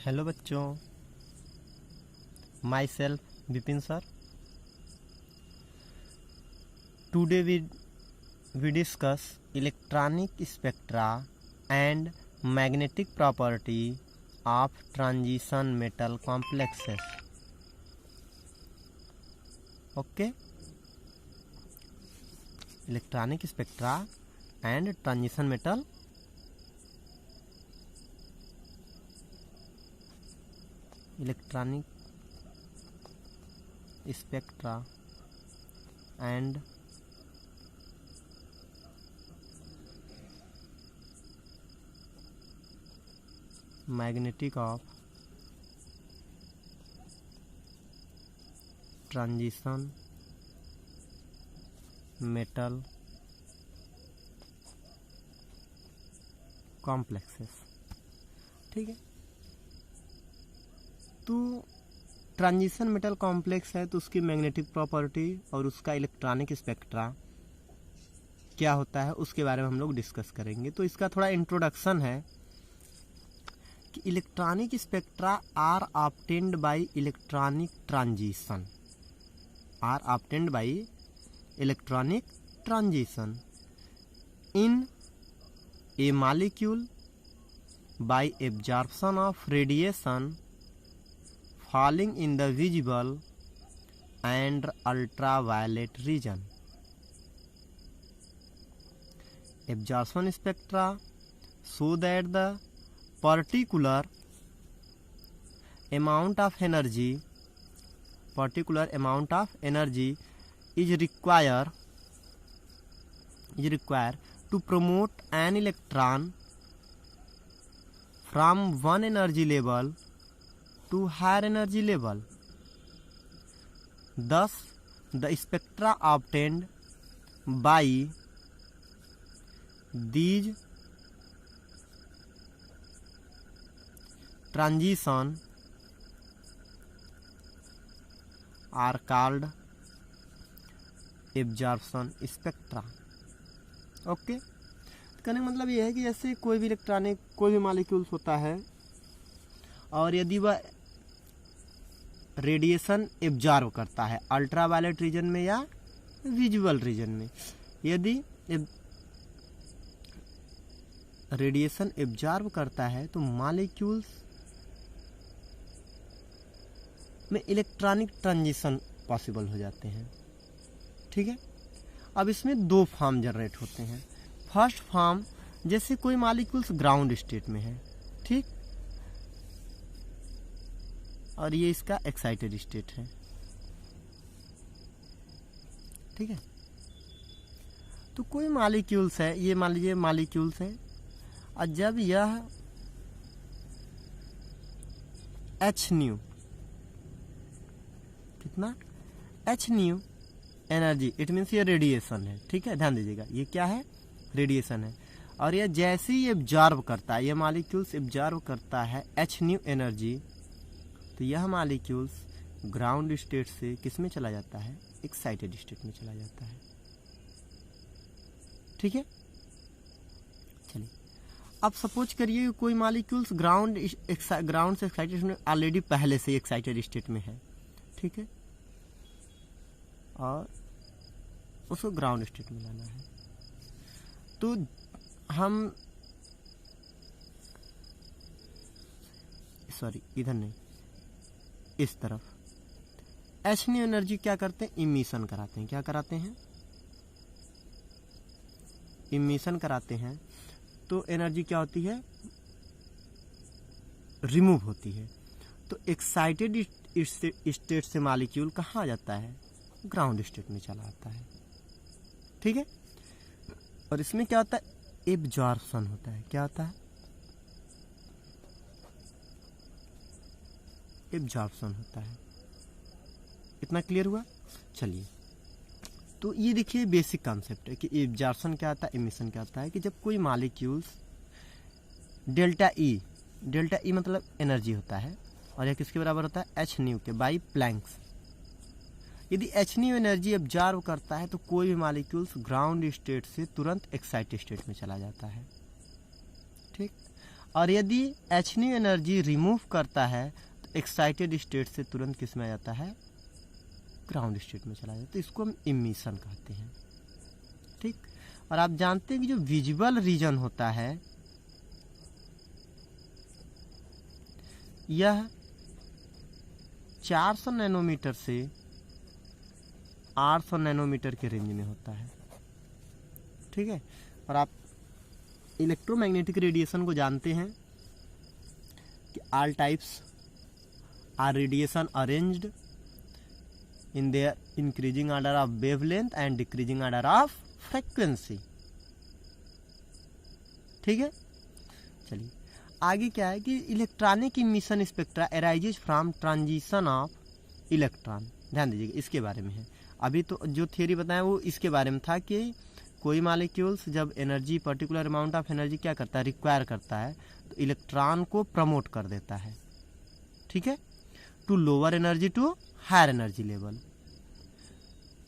Hello बच्चों, myself Vipin sir. Today we discuss electronic spectra and magnetic property of transition metal complexes. Okay, electronic spectra and transition metal electronic spectra and magnetic of transition metal complexes. ठीक है, तो transition metal complex है तो उसकी magnetic property और उसका electronic spectra क्या होता है उसके बारे में हम लोग डिस्कस करेंगे। तो इसका थोड़ा इंट्रोडक्शन है कि electronic spectra are obtained by electronic transition, are obtained by electronic transition in a molecule by absorption of radiation falling in the visible and ultraviolet region. Absorption spectra show that the particular amount of energy is required to promote an electron from one energy level to higher energy level. Thus, the spectra obtained by these transition are called absorption spectra. Okay, कहने का मतलब यह है कि जैसे कोई भी electronic कोई भी मॉलिक्यूल्स होता है और यदि वह रेडिएशन एब्जॉर्व करता है अल्ट्रावायलेट रीजन में या विजुअल रीजन में, यदि रेडिएशन एब्जॉर्व करता है तो मॉलिक्यूल्स में इलेक्ट्रॉनिक ट्रांजिशन पॉसिबल हो जाते हैं। ठीक है, अब इसमें दो फॉर्म जनरेट होते हैं। फर्स्ट फॉर्म, जैसे कोई मॉलिक्यूल्स ग्राउंड स्टेट में है, ठीक, और ये इसका एक्साइटेड स्टेट है। ठीक है, तो कोई मॉलिक्यूल्स है, ये मान लीजिए मॉलिक्यूल्स है, और जब यह h न्यू, कितना h nu energy, it means ये रेडिएशन है। ठीक है, ध्यान दीजिएगा, ये क्या है, रेडिएशन है, और यह जैसे ही एब्जॉर्व करता है, ये मॉलिक्यूल्स एब्जॉर्व करता है h न्यू एनर्जी, तो यह मॉलिक्यूल्स ग्राउंड स्टेट से किस में चला जाता है, एक्साइटेड स्टेट में चला जाता है। ठीक है, चलिए अब सपोज करिए कोई मॉलिक्यूल्स ग्राउंड से एक्साइटेड में ऑलरेडी पहले से एक्साइटेड स्टेट में है। ठीक है, और उसको ग्राउंड स्टेट में लाना है, तो हम इधर नहीं, इस तरफ एच न्यू एनर्जी क्या करते हैं, इमिशन कराते हैं। क्या कराते हैं, इमिशन कराते हैं, तो एनर्जी क्या होती है, रिमूव होती है। तो एक्साइटेड स्टेट से मॉलिक्यूल कहाँ आ जाता है, ग्राउंड स्टेट में चला आता है। ठीक है, और इसमें क्या होता है, एब्जॉर्प्शन होता है। क्या होता है, एब्जॉर्प्शन होता है। इतना क्लियर हुआ? चलिए, तो ये देखिए बेसिक कॉन्सेप्ट है कि एब्जॉर्प्शन क्या होता है, इमिशन क्या होता है। कि जब कोई मॉलिक्यूल्स डेल्टा ई मतलब एनर्जी होता है, और यह किसके बराबर होता है, एच न्यू के, बाई प्लैंक्स। यदि एच न्यू एनर्जी एब्जॉर्व करता है तो कोई भी मॉलिक्यूल्स ग्राउंड स्टेट से तुरंत एक्साइटेड स्टेट में चला जाता है। ठीक, और यदि एच न्यू एनर्जी रिमूव करता है तो एक्साइटेड स्टेट से तुरंत किस में आ जाता है, ग्राउंड स्टेट में चला जाता है। तो इसको हम इमिशन कहते हैं, ठीक। और आप जानते हैं कि जो विजुअल रीजन होता है यह 400 नैनोमीटर से 800 नैनोमीटर के रेंज में होता है, ठीक है। और आप इलेक्ट्रोमैग्नेटिक रेडिएशन को जानते हैं कि all types R radiation arranged in their increasing order of wavelength and decreasing order of frequency, ठीक है। चलिए आगे क्या है कि electronic emission spectra arises from transition of electron. ध्यान दीजिएगा, इसके बारे में है। अभी तो जो थियरी बताया वो इसके बारे में था कि कोई मॉलिक्यूल्स जब energy particular amount of energy क्या करता है, रिक्वायर करता है, तो इलेक्ट्रॉन को प्रमोट कर देता है, ठीक है, to lower energy to higher energy level.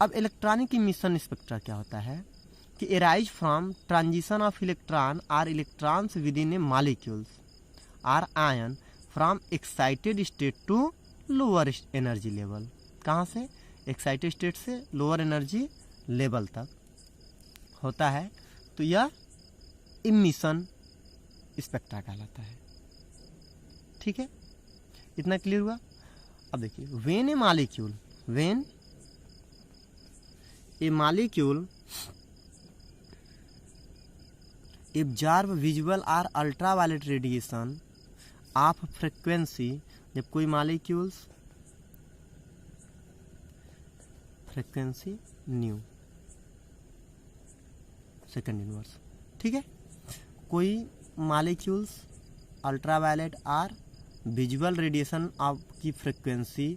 अब इलेक्ट्रॉनिक इमिशन स्पेक्ट्रा क्या होता है कि arise from transition of electron or electrons within a molecules or ion from excited state to lower energy level. कहाँ से? एक्साइटेड स्टेट से lower energy level तक होता है, तो यह इमिशन स्पेक्ट्रा कहलाता है, ठीक है। इतना क्लियर हुआ। अब देखिए, when a molecule absorb visual और अल्ट्रावायलेट रेडिएशन ऑफ फ्रीक्वेंसी, जब कोई molecules frequency nu second inverse, ठीक है, कोई मॉलिक्यूल्स अल्ट्रावायलेट और विजुअल रेडिएशन ऑफ की फ्रीक्वेंसी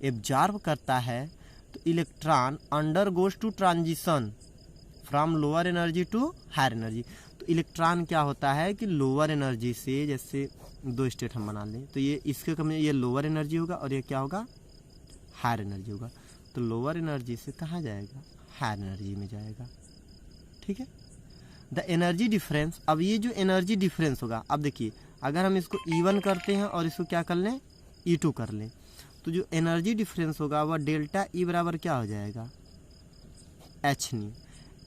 एब्जॉर्ब करता है, तो electron undergoes to transition from lower energy to higher energy. तो इलेक्ट्रॉन क्या होता है कि लोअर एनर्जी से, जैसे दो स्टेट हम बना लें, तो ये इसके कम ये लोअर एनर्जी होगा और ये क्या होगा, हायर एनर्जी होगा। तो लोअर एनर्जी से कहाँ जाएगा, हायर एनर्जी में जाएगा, ठीक है। द एनर्जी डिफरेंस, अब ये जो एनर्जी डिफरेंस होगा, अब देखिए अगर हम इसको E1 करते हैं और इसको क्या कर लें, E2 कर लें, तो जो एनर्जी डिफरेंस होगा वह डेल्टा E बराबर क्या हो जाएगा, H new.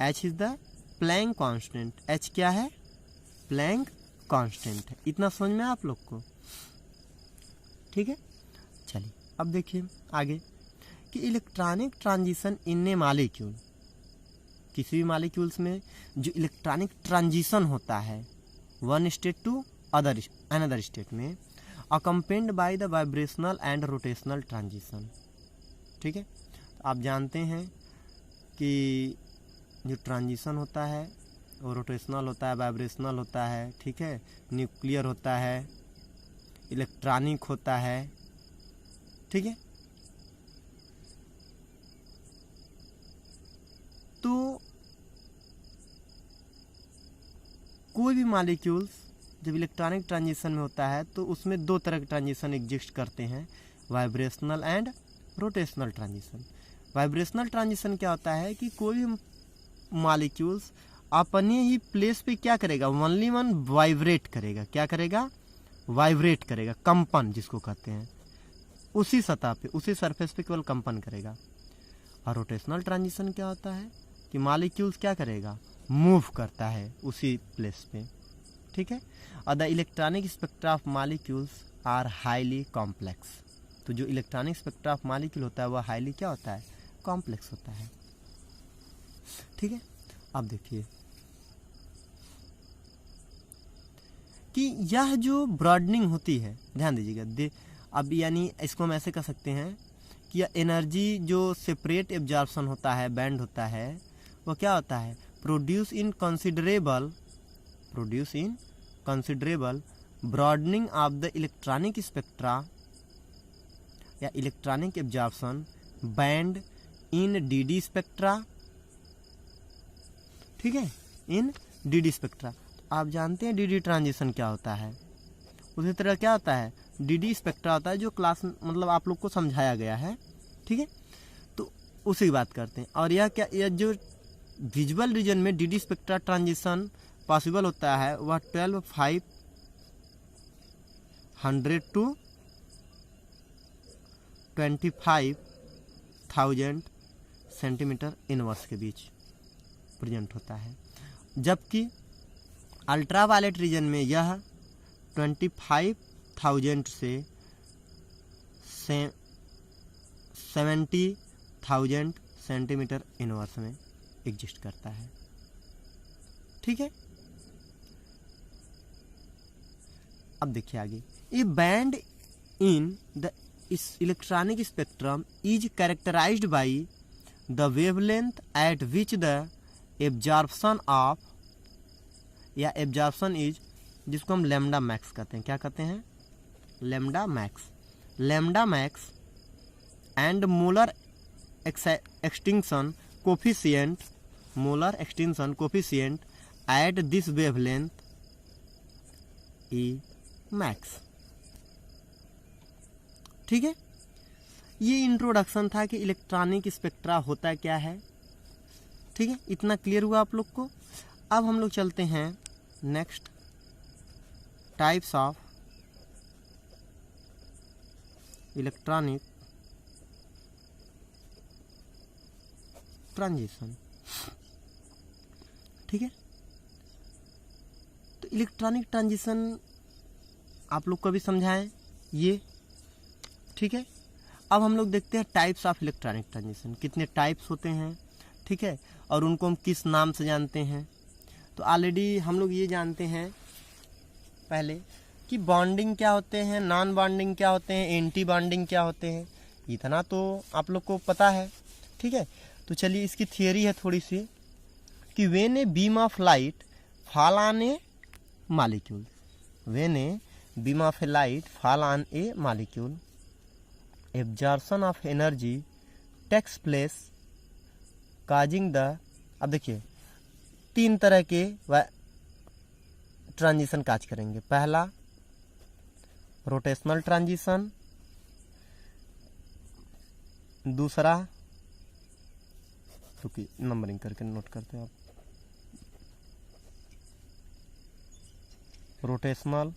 H is the plank constant. H क्या है, प्लैंक कांस्टेंट है। इतना समझ में आप लोग को, ठीक है। चलिए अब देखिए आगे कि electronic transition in a molecule, किसी भी मॉलिक्यूल्स में जो इलेक्ट्रॉनिक ट्रांजिशन होता है one state to another state में, accompanied by the vibrational and rotational transition, ठीक है। तो आप जानते हैं कि जो ट्रांजिशन होता है वो रोटेशनल होता है, वाइब्रेशनल होता है, ठीक है, न्यूक्लियर होता है, इलेक्ट्रॉनिक होता है, ठीक है। तो कोई भी मॉलिक्यूल्स जब इलेक्ट्रॉनिक ट्रांजिशन में होता है तो उसमें दो तरह के ट्रांजिशन एग्जिस्ट करते हैं, vibrational and rotational transition. Vibrational transition क्या होता है कि कोई भी मॉलिक्यूल्स अपने ही प्लेस पे क्या करेगा, ओनली वन वाइब्रेट करेगा। क्या करेगा, वाइब्रेट करेगा, कंपन जिसको कहते हैं, उसी सतह पे, उसी सरफेस पे केवल कंपन करेगा। और रोटेशनल ट्रांजिशन क्या होता है कि मॉलिक्यूल्स क्या करेगा, मूव करता है उसी प्लेस पे, ठीक है। और the electronic spectra of molecules are highly complex. तो जो इलेक्ट्रॉनिक स्पेक्ट्रा ऑफ मॉलिक्यूल होता है वह हाईली क्या होता है, कॉम्प्लेक्स होता है, ठीक है। अब देखिए कि यह जो ब्रॉडनिंग होती है, ध्यान दीजिएगा, अब यानी इसको हम ऐसे कह सकते हैं कि यह एनर्जी जो सेपरेट एब्जॉर्प्शन होता है, बैंड होता है, वो क्या होता है, produce in considerable broadening of the electronic spectra या इलेक्ट्रॉनिक एब्जॉर्प्शन बैंड इन डीडी स्पेक्ट्रा, ठीक है, इन डीडी स्पेक्ट्रा। आप जानते हैं डीडी ट्रांजिशन क्या होता है, उसी तरह क्या होता है, डीडी स्पेक्ट्रा होता है, जो क्लास मतलब आप लोग को समझाया गया है, ठीक है। तो उसी की बात करते हैं। और यह क्या, यह जो विजुअल रीजन में डीडी स्पेक्ट्रा ट्रांजिशन पॉसिबल होता है वह 12, 5 100 to 25,000 सेंटीमीटर इनवर्स के बीच प्रेजेंट होता है, जबकि अल्ट्रावायलेट रीजन में यह 25,000 से 70,000 सेंटीमीटर इनवर्स में एग्जिस्ट करता है। ठीक है, अब देखिए आगे, a band in the electronic spectrum is characterized by the wavelength at which the absorption of या एब्जॉर्प्शन इज, जिसको हम लैम्डा मैक्स कहते हैं। क्या कहते हैं? Lambda max and molar extinction coefficient at this wavelength E max. ठीक है, ये इंट्रोडक्शन था कि इलेक्ट्रॉनिक स्पेक्ट्रा होता क्या है। ठीक है, इतना क्लियर हुआ आप लोग को। अब हम लोग चलते हैं next, types of electronic transition. ठीक है, तो इलेक्ट्रॉनिक ट्रांजिशन आप लोग को भी समझाएं ये। ठीक है, अब हम लोग देखते हैं टाइप्स ऑफ इलेक्ट्रॉनिक ट्रांजिशन, कितने टाइप्स होते हैं। ठीक है, और उनको हम किस नाम से जानते हैं। तो ऑलरेडी हम लोग ये जानते हैं पहले कि बॉन्डिंग क्या होते हैं, नॉन बॉन्डिंग क्या होते हैं, एंटी बॉन्डिंग क्या होते हैं, इतना तो आप लोग को पता है। ठीक है, तो चलिए इसकी थियरी है थोड़ी सी कि when a beam of light fall on a molecule, when a beam of a light fall on a molecule, absorption of energy takes place causing the. अब देखिए 3 तरह के ट्रांजिशन काज करेंगे। पहला रोटेशनल ट्रांजिशन, दूसरा, क्योंकि नंबरिंग करके नोट करते हैं आप, रोटेशनल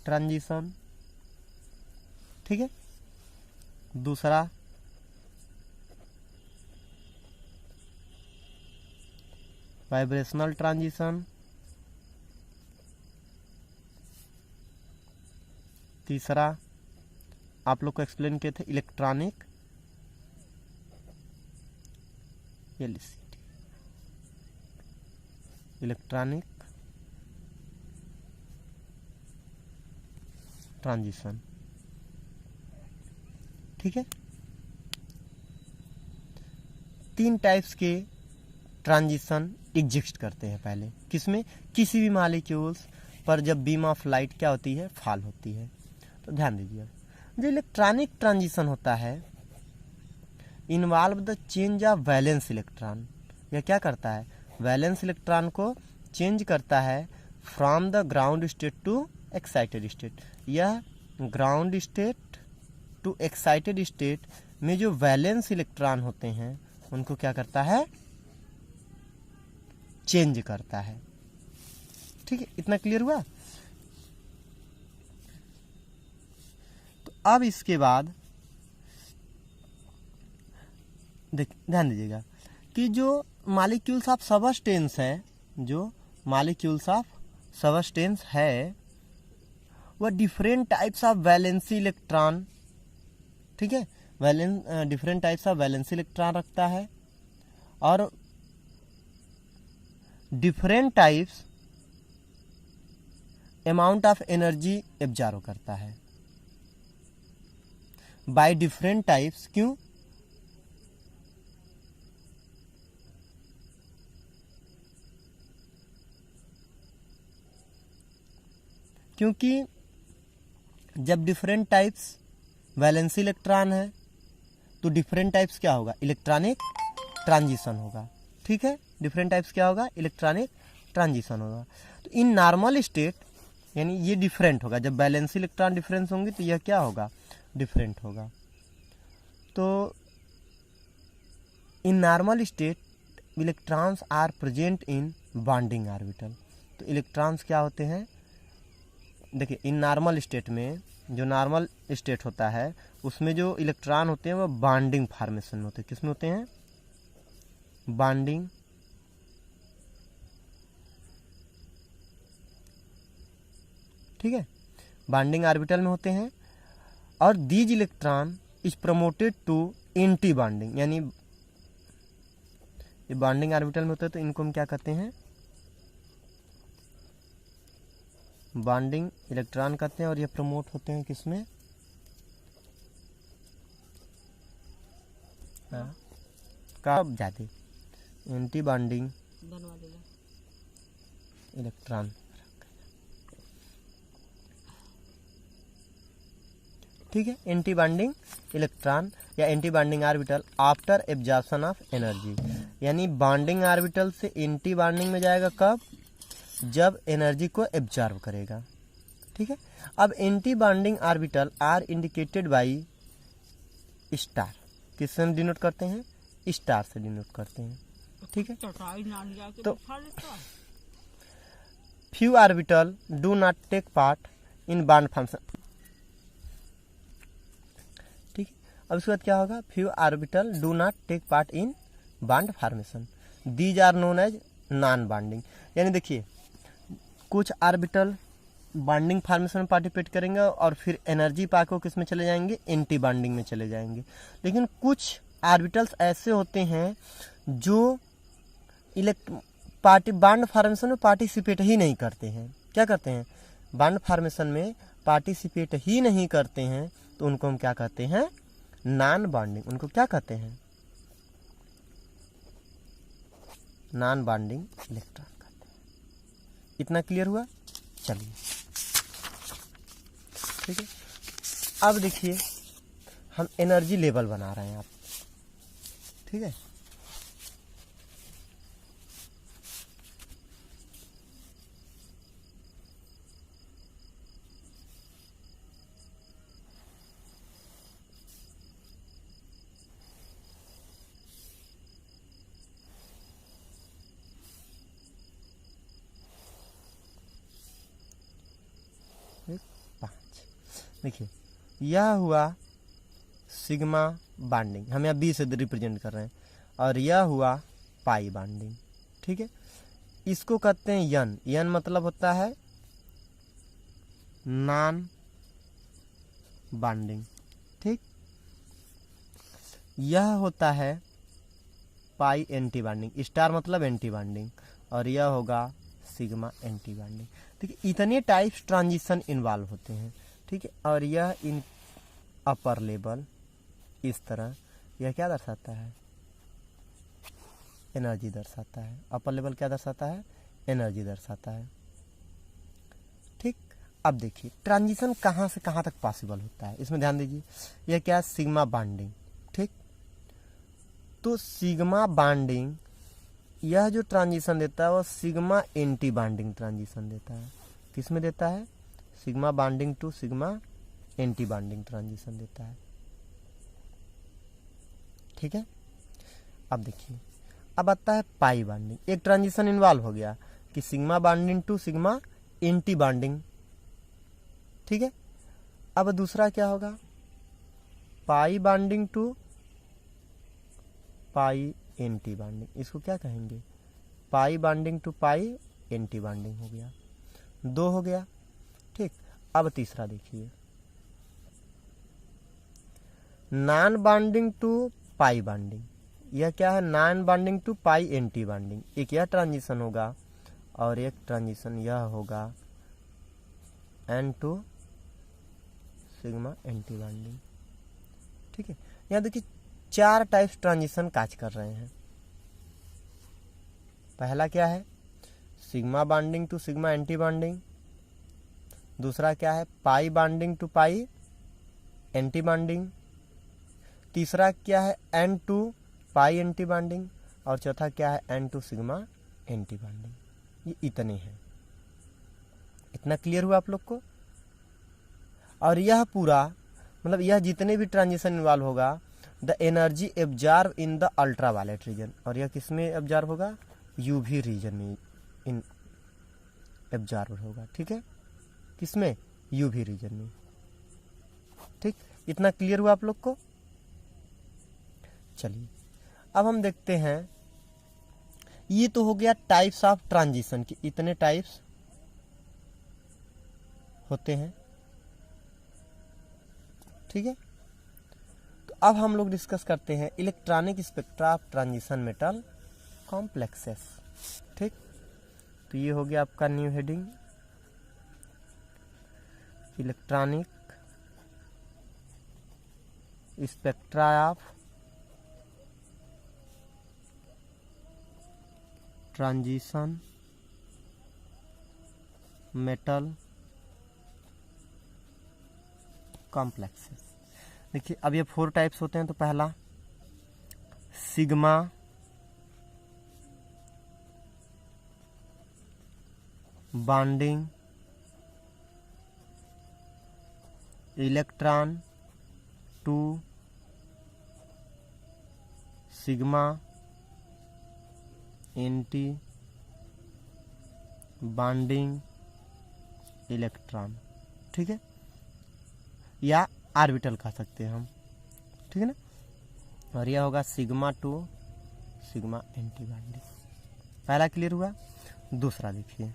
ट्रांजिशन। ठीक है, दूसरा वाइब्रेशनल ट्रांजिशन, तीसरा आप लोग को एक्सप्लेन किए थे इलेक्ट्रॉनिक एलसीटी, इलेक्ट्रॉनिक ट्रांजिशन। ठीक है, 3 टाइप्स के ट्रांजिशन एग्जिस्ट करते हैं। पहले किसमें? किसी भी मॉलिक्यूल्स पर जब बीम ऑफ लाइट क्या होती है, फॉल होती है। तो ध्यान दीजिए, जो इलेक्ट्रॉनिक ट्रांजिशन होता है involve the change of valence electron. यह क्या करता है? वैलेंस इलेक्ट्रॉन को चेंज करता है from the ground state to excited state. यह ground state to excited state में जो वैलेंस इलेक्ट्रॉन होते हैं उनको क्या करता है? चेंज करता है। ठीक है, इतना क्लियर हुआ। तो अब इसके बाद ध्यान दीजिएगा कि जो मॉलिक्यूल्स ऑफ सबस्टेंस है, जो मॉलिक्यूल्स ऑफ सबस्टेंस है वह different types of valency electron, ठीक है, different types of valency electron रखता है और different types amount of energy absorb करता है बाय डिफरेंट टाइप्स। क्यों? क्योंकि जब डिफरेंट टाइप्स वैलेंसी इलेक्ट्रॉन है तो डिफरेंट टाइप्स क्या होगा? इलेक्ट्रॉनिक ट्रांजिशन होगा। ठीक है, डिफरेंट टाइप्स क्या होगा? इलेक्ट्रॉनिक ट्रांजिशन होगा। तो इन नॉर्मल स्टेट यानी ये डिफरेंट होगा, जब वैलेंसी इलेक्ट्रॉन डिफरेंस होंगे तो यह क्या होगा? डिफरेंट होगा। तो in normal state electrons are present in bonding orbital. तो इलेक्ट्रॉन्स क्या होते हैं, देखिए इन नॉर्मल स्टेट में, जो नॉर्मल स्टेट होता है उसमें जो इलेक्ट्रॉन होते हैं वो बॉन्डिंग फॉर्मेशन में होते हैं। किस में होते हैं, बॉन्डिंग ठीक है, बॉन्डिंग ऑर्बिटल में होते हैं। और these electron is promoted to anti bonding, यानी ये बॉन्डिंग ऑर्बिटल में होते हैं तो इनको हम क्या कहते हैं, बॉन्डिंग इलेक्ट्रॉन कहते हैं। और ये प्रमोट होते हैं किसमें, कब जाते, एंटी बॉन्डिंग इलेक्ट्रॉन ठीक है, एंटी बॉन्डिंग इलेक्ट्रॉन या anti bonding orbital after absorption of energy, यानी बॉन्डिंग ऑर्बिटल से एंटी बॉन्डिंग में जाएगा कब, जब एनर्जी को एब्जॉर्ब करेगा। ठीक है, अब anti bonding orbital are indicated by star, किससे हम डिनोट करते हैं, स्टार से डिनोट करते हैं। ठीक है, तो few orbital do not take part in bond formation. ठीक है, अब उसके बाद क्या होगा, few orbital do not take part in bond formation, these are known as non bonding. यानी देखिए कुछ ऑर्बिटल बॉन्डिंग फॉर्मेशन में पार्टिसिपेट करेंगे और फिर एनर्जी पाकर किस में चले जाएंगे, एंटी बॉन्डिंग में चले जाएंगे। लेकिन कुछ ऑर्बिटल्स ऐसे होते हैं जो बॉन्ड फॉर्मेशन में पार्टिसिपेट ही नहीं करते हैं। क्या करते हैं, बॉन्ड फॉर्मेशन में पार्टिसिपेट ही नहीं करते हैं, तो उनको हम क्या कहते हैं, नॉन बॉन्डिंग। उनको क्या कहते हैं, नॉन बॉन्डिंग इलेक्ट्रॉन कहते हैं। इतना क्लियर हुआ, चलिए ठीक है। अब देखिए हम एनर्जी लेवल बना रहे हैं आप, ठीक है। देखिए यह हुआ सिग्मा बॉन्डिंग, हम यहाँ बी से रिप्रेजेंट कर रहे हैं, और यह हुआ पाई बॉन्डिंग। ठीक है, इसको कहते हैं यन। यन मतलब होता है नॉन बॉन्डिंग। ठीक, यह होता है पाई एंटी बॉन्डिंग, स्टार मतलब एंटी बॉन्डिंग, और यह होगा सिग्मा एंटी बॉन्डिंग। ठीक है, इतने टाइप्स ट्रांजिशन इन्वॉल्व होते हैं। ठीक है, और यह इन अपर लेवल इस तरह, यह क्या दर्शाता है, एनर्जी दर्शाता है। अपर लेवल क्या दर्शाता है, एनर्जी दर्शाता है। ठीक, अब देखिए ट्रांजिशन कहाँ से कहाँ तक पॉसिबल होता है, इसमें ध्यान दीजिए। यह क्या है, सिग्मा बॉन्डिंग। ठीक, तो सिग्मा बॉन्डिंग यह जो ट्रांजिशन देता है वो सिग्मा एंटी बॉन्डिंग ट्रांजिशन देता है। किस में देता है, sigma bonding to sigma anti bonding transition देता है। ठीक है, अब देखिए अब आता है पाई बॉन्डिंग। एक ट्रांजिशन इन्वॉल्व हो गया कि sigma bonding to sigma anti bonding. ठीक है, अब दूसरा क्या होगा, pi bonding to pi anti bonding. इसको क्या कहेंगे, pi bonding to pi anti bonding हो गया, दो हो गया। ठीक, अब तीसरा देखिए, non bonding to pi bonding. यह क्या है, non bonding to pi anti bonding. एक यह ट्रांजिशन होगा और एक ट्रांजिशन यह होगा N to sigma anti bonding. ठीक है, यहाँ देखिए चार टाइप्स ट्रांजिशन काज कर रहे हैं। पहला क्या है, sigma bonding to sigma anti bonding. दूसरा क्या है, pi bonding to pi anti bonding. तीसरा क्या है, N to pi anti bonding. और चौथा क्या है, N to sigma anti bonding. ये इतने हैं। इतना क्लियर हुआ आप लोग को। और यह पूरा मतलब यह जितने भी ट्रांजिशन इन्वॉल्व होगा, the energy absorb in the ultraviolet region. और यह किस में एब्जॉर्ब होगा, यूवी रीजन में, इन एब्जॉर्ब होगा, ठीक है, किसमें, यूवी रीजन में। ठीक, इतना क्लियर हुआ आप लोग को। चलिए अब हम देखते हैं, ये तो हो गया टाइप्स ऑफ ट्रांजिशन की, इतने टाइप्स होते हैं, ठीक है। तो अब हम लोग डिस्कस करते हैं electronic spectra of transition metal complexes. ठीक, तो ये हो गया आपका new heading, electronic spectra of transition metal complexes. देखिए अब ये 4 टाइप्स होते हैं। तो पहला sigma bonding electron to sigma anti bonding electron, ठीक है, या ऑर्बिटल कह सकते हैं हम, ठीक है ना। और यह होगा sigma to sigma anti bonding. पहला क्लियर हुआ। दूसरा देखिए,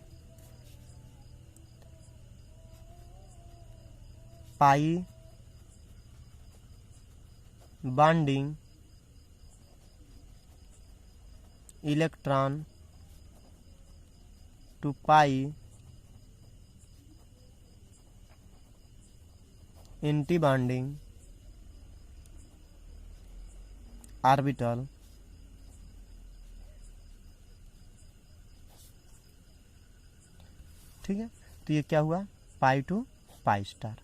pi bonding electron to pi anti bonding orbital, ठीक है। तो ये क्या हुआ, पाई टू पाई स्टार।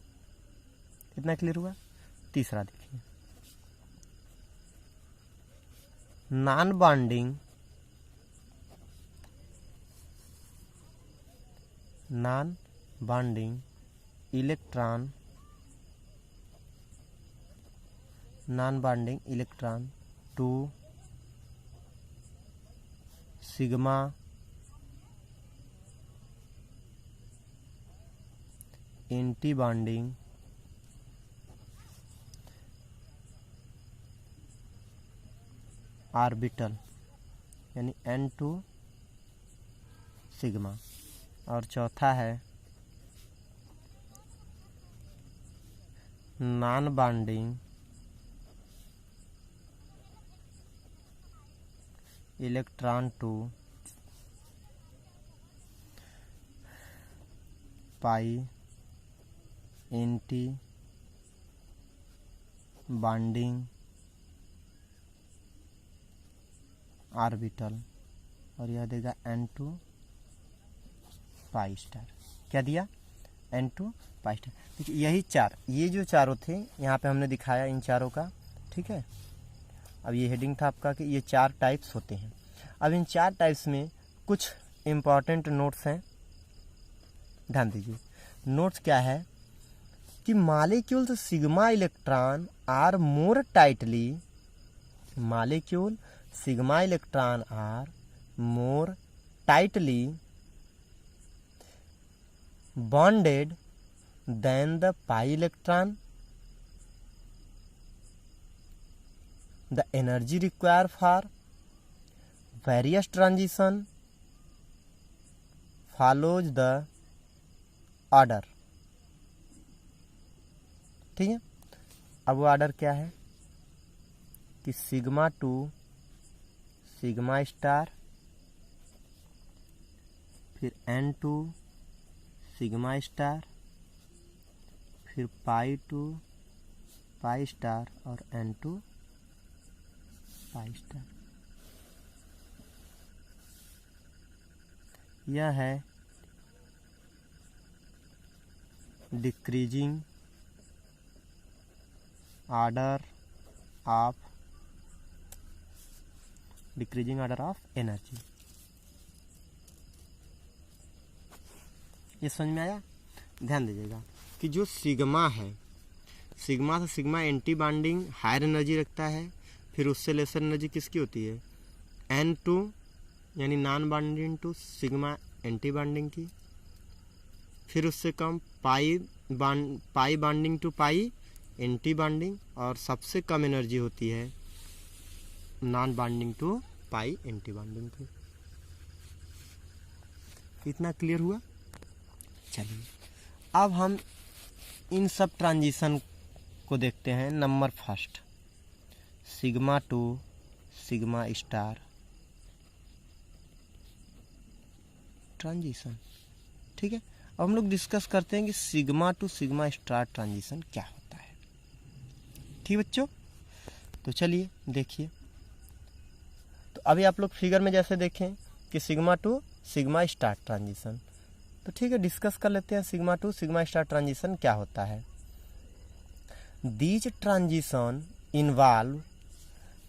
कितना क्लियर हुआ। तीसरा देखिए, non bonding electron to sigma anti bonding orbital, यानी N2 सिग्मा। और चौथा है non bonding electron to pi anti bonding orbital, और यह देगा N2 पाई स्टार। क्या दिया, N2 पाई स्टार। देखिए यही चार, ये जो चारों थे यहाँ पे हमने दिखाया इन चारों का, ठीक है। अब ये हेडिंग था आपका कि ये 4 टाइप्स होते हैं। अब इन 4 टाइप्स में कुछ इम्पॉर्टेंट नोट्स हैं, ध्यान दीजिए। नोट्स क्या है कि molecules sigma electron are more tightly, molecule sigma electron are more tightly bonded than the pi electron. The energy required for various transition follows the order, ठीक है। अब वो ऑर्डर क्या है कि सिग्मा टू सिग्मा स्टार, फिर N2 sigma star, फिर पाई to pi star और N2 पाई स्टार। यह है डिक्रीजिंग ऑर्डर ऑफ एनर्जी। ये समझ में आया। ध्यान दीजिएगा कि जो सिग्मा है, सिग्मा से sigma anti bonding higher energy रखता है, फिर उससे लेसर एनर्जी किसकी होती है, N2 यानी non bonding to sigma anti bonding की, फिर उससे कम pi binding to pi anti binding, और सबसे कम एनर्जी होती है non binding to pi anti binding पे। इतना क्लियर हुआ? चलिए अब हम इन सब ट्रांजिशन को देखते हैं। Number first, sigma to sigma star transition. ठीक है, अब हम लोग डिस्कस करते हैं कि sigma to sigma star transition क्या होता है। ठीक बच्चों, तो चलिए देखिए। तो अभी आप लोग फिगर में जैसे देखें कि sigma to sigma star transition, तो ठीक है डिस्कस कर लेते हैं sigma to sigma star transition क्या होता है। These transition involve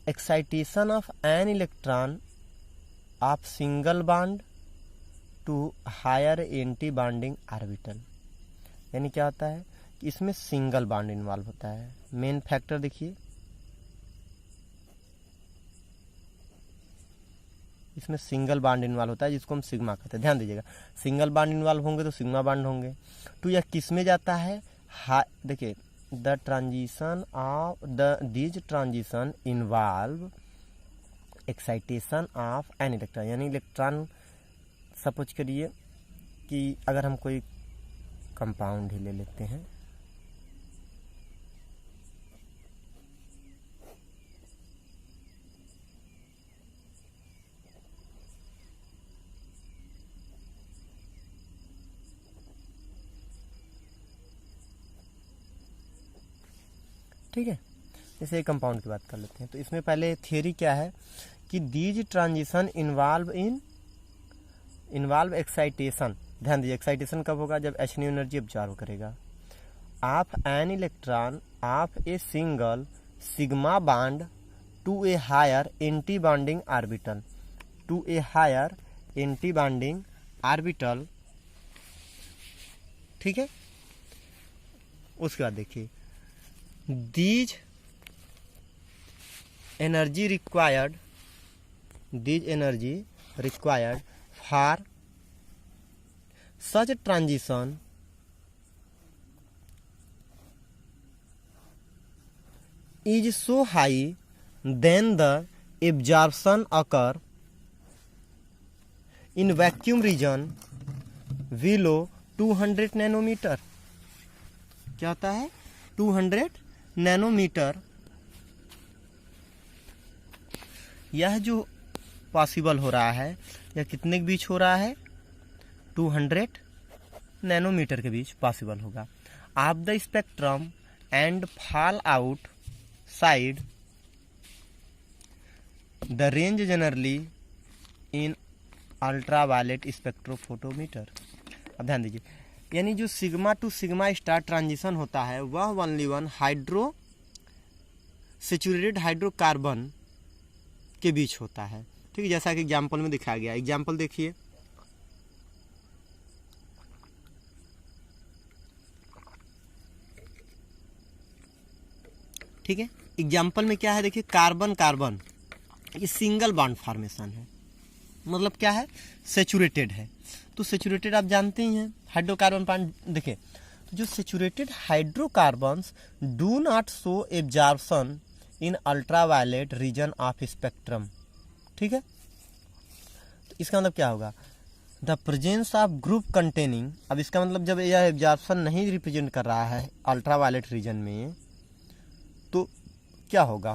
excitation of an electron of single bond to higher anti bonding orbital. यानी क्या होता है कि इसमें सिंगल बॉन्ड इन्वॉल्व होता है। मेन फैक्टर देखिए, इसमें सिंगल बॉन्ड इन्वॉल्व होता है जिसको हम सिग्मा कहते हैं। ध्यान दीजिएगा, सिंगल बॉन्ड इन्वॉल्व होंगे तो सिग्मा बॉन्ड होंगे। तो यह किस में जाता है? देखिए, the transition of these transition involve excitation of an electron. यानी इलेक्ट्रॉन, सपोज करिए कि अगर हम कोई कंपाउंड ही ले लेते हैं, ठीक है, जैसे एक कंपाउंड की बात कर लेते हैं। तो इसमें पहले थियरी क्या है कि दीज ट्रांजिशन इन्वॉल्व एक्साइटेशन। ध्यान दीजिए, एक्साइटेशन कब होगा? जब H न्यू एनर्जी ऑब्जर्व करेगा of an electron of a single sigma bond to a higher anti bonding orbital, to a higher anti bonding orbital. ठीक है, उसके बाद देखिए, these energy required for such transition is so high then the absorption occur in vacuum region below 200 nanometer. क्या होता है? 200 nanometre. यह जो पॉसिबल हो रहा है, यह कितने के बीच हो रहा है? 200 नैनोमीटर के बीच पॉसिबल होगा। Of the spectrum and fall out side the range generally in ultraviolet spectrophotometer. अब ध्यान दीजिए, यानी जो sigma to sigma star transition होता है वह ओनली वन सैचुरेटेड हाइड्रोकार्बन के बीच होता है। ठीक है, जैसा कि एग्जाम्पल में दिखाया गया। एग्जाम्पल देखिए, ठीक है, एग्जाम्पल में क्या है देखिए, कार्बन कार्बन ये सिंगल बॉन्ड फॉर्मेशन है, मतलब क्या है? सैचुरेटेड है। तो सैचुरेटेड आप जानते ही हैं, हाइड्रोकार्बन बॉन्ड। देखिए, तो जो saturated hydrocarbons do not show absorption in ultraviolet region of spectrum. ठीक है, तो इसका मतलब क्या होगा? The presence of group containing. अब इसका मतलब जब यह एब्जॉर्प्शन नहीं रिप्रेजेंट कर रहा है अल्ट्रावायलेट रीजन में, तो क्या होगा?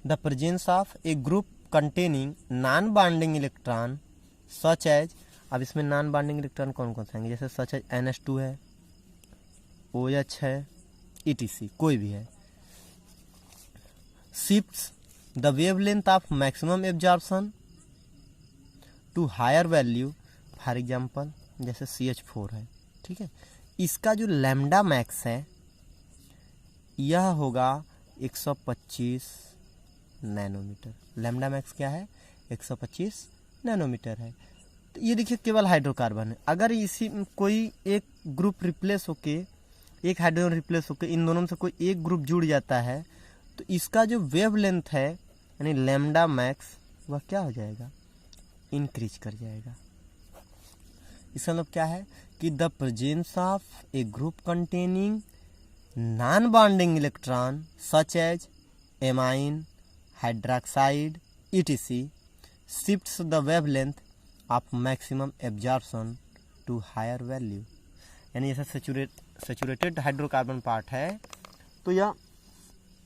The presence of a group containing non bonding electron such as. अब इसमें नॉन बॉन्डिंग इलेक्ट्रॉन कौन कौन से आएंगे? जैसे सच एज NH2 है, OH है, ETC कोई भी है। Shifts the wavelength of maximum absorption to higher value. For example जैसे CH4 है। ठीक है, इसका जो लैम्डा मैक्स है यह होगा 125 नैनोमीटर। लैम्डा मैक्स क्या है? 125 नैनोमीटर है। तो ये देखिए केवल हाइड्रोकार्बन है। अगर इसी कोई एक ग्रुप रिप्लेस होके, एक हाइड्रोजन रिप्लेस होके इन दोनों में से कोई एक ग्रुप जुड़ जाता है, तो इसका जो वेवलेंथ है यानी लैम्डा मैक्स वह क्या हो जाएगा, इंक्रीज कर जाएगा। इसका मतलब क्या है कि the presence of a group containing non bonding electron such as amine, hydroxide etc shifts the wavelength of maximum absorption to higher value। यानी जैसे सेचुरेटेड हाइड्रोकार्बन पार्ट है तो यह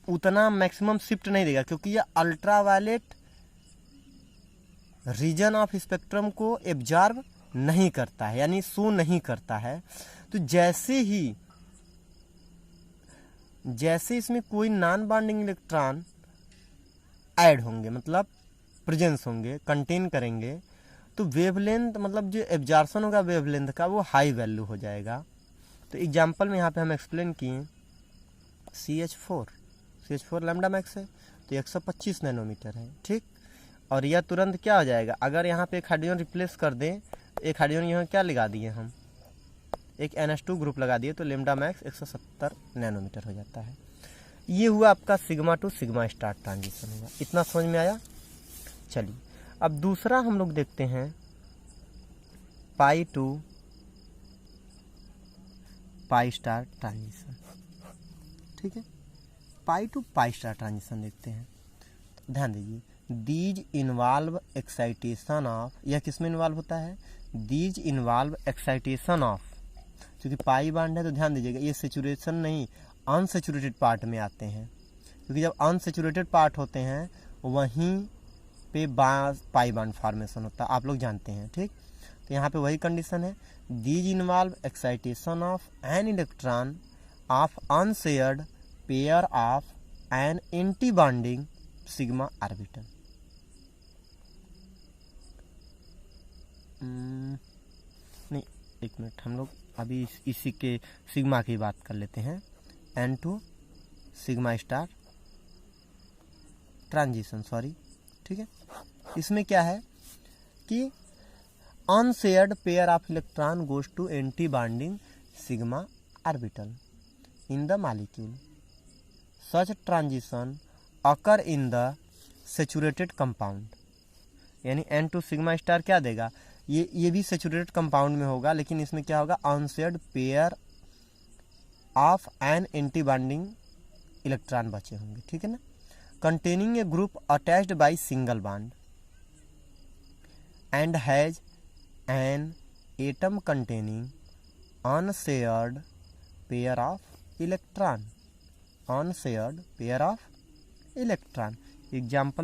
उतना मैक्सिमम शिफ्ट नहीं देगा, क्योंकि यह अल्ट्रावायलेट रीजन ऑफ स्पेक्ट्रम को एब्जॉर्ब नहीं करता है, यानी शो नहीं करता है। तो जैसे इसमें कोई नॉन बॉन्डिंग इलेक्ट्रॉन ऐड होंगे, मतलब प्रेजेंस होंगे, कंटेन करेंगे, तो वेवलेंथ मतलब जो एब्जॉर्प्शन होगा वेवलेंथ का वो हाई वैल्यू हो जाएगा। तो एग्जांपल में यहाँ पे हम एक्सप्लेन किए CH4 लैम्डा मैक्स है तो 125 नैनोमीटर है, ठीक। और यह तुरंत क्या हो जाएगा, अगर यहाँ पे एक हाइड्रोजन रिप्लेस कर दें, एक हाइड्रोजन यहाँ क्या लगा दिए हम, एक NH2 ग्रुप लगा दिए, तो लैम्डा मैक्स 170 नैनोमीटर हो जाता है। ये हुआ आपका sigma to sigma star transition हुआ। इतना समझ में आया। चलिए अब दूसरा हम लोग देखते हैं पाई टू पाई स्टार ट्रांजिशन, ठीक है। पाई टू पाई स्टार ट्रांजिशन देखते हैं। ध्यान दीजिए, दीज इन्वॉल्व एक्साइटेशन ऑफ, यह किसमें इन्वॉल्व होता है, दीज इन्वॉल्व एक्साइटेशन ऑफ, क्योंकि पाई बांड है तो ध्यान दीजिएगा ये सेचुरेशन नहीं अनसेचुरेटेड पार्ट में आते हैं, क्योंकि जब अनसेचुरेटेड पार्ट होते हैं वहीं पे पाई बांड फॉर्मेशन होता है, आप लोग जानते हैं, ठीक। तो यहाँ पे वही कंडीशन है, these involve excitation of an electron of unshared pair of an anti bonding sigma orbital. नहीं, एक मिनट, हम लोग अभी इसी के सिग्मा की बात कर लेते हैं। N2 sigma star transition, sorry, ठीक है। इसमें क्या है कि unshared pair of electron goes to anti bonding sigma orbital in the molecule. Such transition occur in the saturated compound. यानी N2 सिग्मा स्टार क्या देगा, ये भी सेचुरेटेड कंपाउंड में होगा, लेकिन इसमें क्या होगा, unshared pair of an anti bonding electron बचे होंगे, ठीक है ना। Containing A group attached by single bond and has an atom containing unshared pair of electron, unshared pair of electron. Example